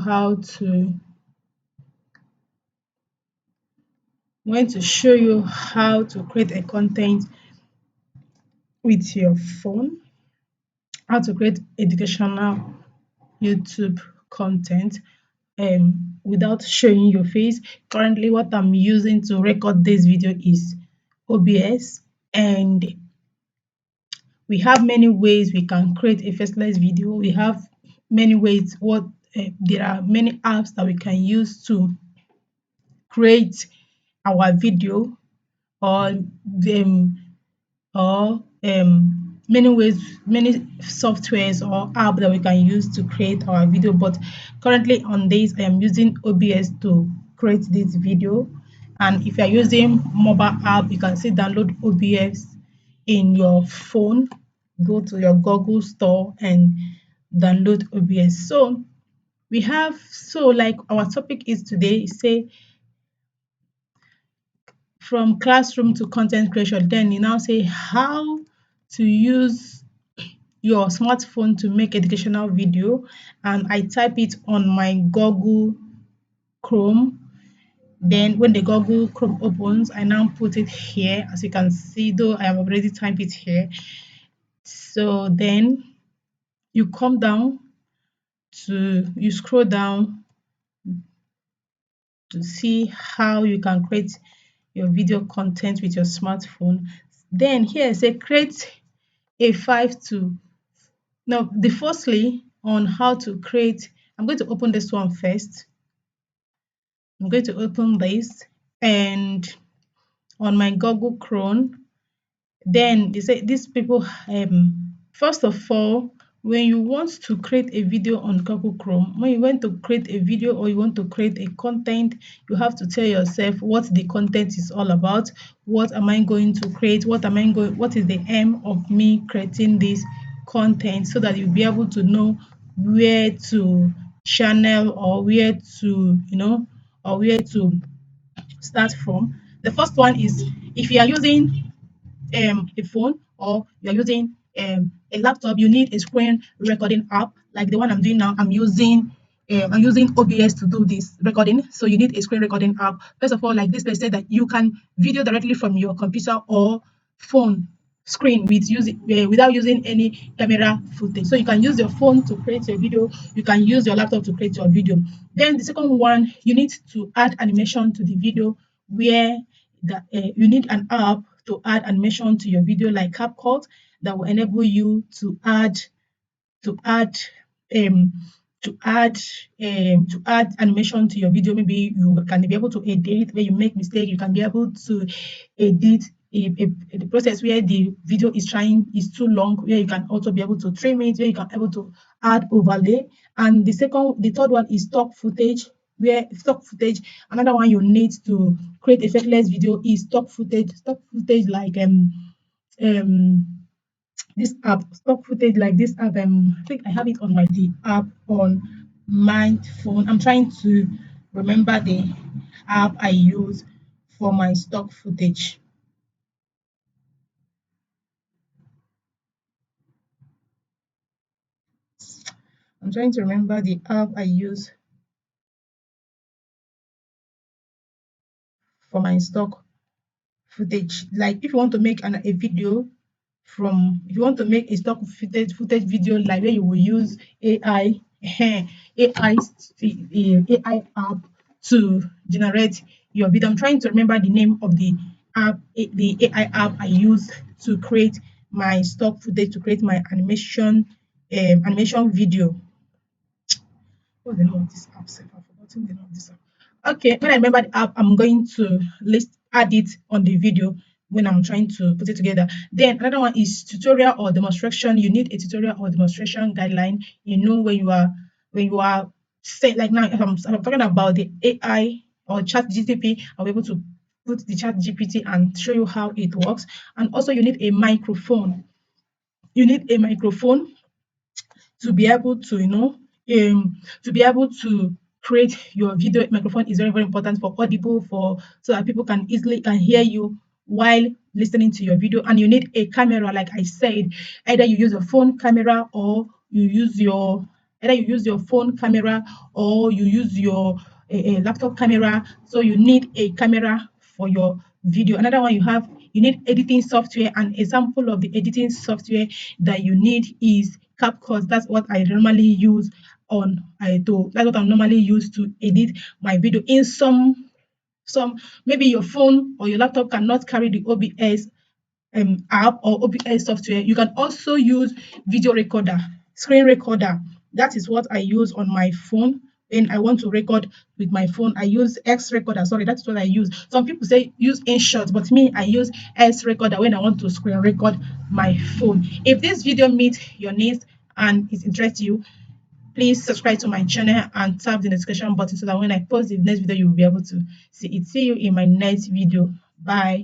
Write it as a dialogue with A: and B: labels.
A: how to create a content with your phone, how to create educational YouTube content without showing your face. Currently, what I'm using to record this video is OBS, and we have many ways we can create a faceless video. We have many ways. There are many apps that we can use to create our video, or many ways, many softwares or app that we can use to create our video. But currently on this, I am using OBS to create this video. And if you are using mobile app, you can still download OBS in your phone. Go to your Google store and download OBS. Like our topic is today, say from classroom to content creation. Then you now say how to use your smartphone to make educational video, and I type it on my Google Chrome. Then when the Google Chrome opens, I now put it here. As you can see, though I have already typed it here. So then you come down you scroll down to see how you can create your video content with your smartphone. Then here say create a 5 to now the firstly on how to create. I'm going to open this one first. I'm going to open this, and on my Google Chrome, then you say these people first of all, when you want to create a video on Google Chrome, when you want to create a video or you want to create a content, you have to tell yourself what the content is all about. What am I going to create? What is the aim of me creating this content, so that you'll be able to know where to channel, or where to start from. The first one is, if you are using a phone, or you're using a laptop, you need a screen recording app like the one I'm doing now. I'm using OBS to do this recording, so you need a screen recording app. First of all, like this place said that you can video directly from your computer or phone screen without using any camera footage. So you can use your phone to create your video, you can use your laptop to create your video. Then the second one, you need to add animation to the video, where you need an app to add animation to your video, like CapCut, that will enable you to add um to add animation to your video. Maybe you can be able to edit where you make mistake. You can be able to edit the process where the video is too long, where you can also be able to trim it, where you can be able to add overlay. And the third one is stock footage, where stock footage. Another one you need to create a faceless video is stock footage. Stock footage like um this app, stock footage like this app. I think I have it on the app on my phone. I'm trying to remember the app I use for my stock footage. I'm trying to remember the app I use for my stock footage. Like if you want to make a video if you want to make a stock footage video, like where you will use AI AI app to generate your video. I'm trying to remember the name of the AI app I use to create my stock footage, to create my animation video. What's the name of this app? Sef? I've forgotten the name of this app. Okay, when I remember the app, I'm going to add it on the video when I'm trying to put it together. Then another one is tutorial or demonstration. You need a tutorial or demonstration guideline. You know, when you are say, like now, if I'm talking about the AI or Chat GTP, I'll be able to put the Chat GPT and show you how it works. And also, you need a microphone. You need a microphone to be able to create your video. Microphone is very, very important for audible, for so that people can easily can hear you while listening to your video. And you need a camera, like I said. Either you use your phone camera, or you use your either you use your phone camera or you use your laptop camera. So you need a camera for your video. Another one, you need editing software. An example of the editing software that you need is CapCut. That's what I normally use on I do. That's what I normally use to edit my video. In some maybe your phone or your laptop cannot carry the OBS app or OBS software. You can also use video recorder, screen recorder. That is what I use on my phone. When I want to record with my phone, I use X recorder. Sorry, that's what I use. Some people say use InShot, but me, I use X recorder when I want to screen record my phone. If this video meets your needs and it interests you, please subscribe to my channel and tap the notification button so that when I post the next video, you will be able to see it. See you in my next video. Bye.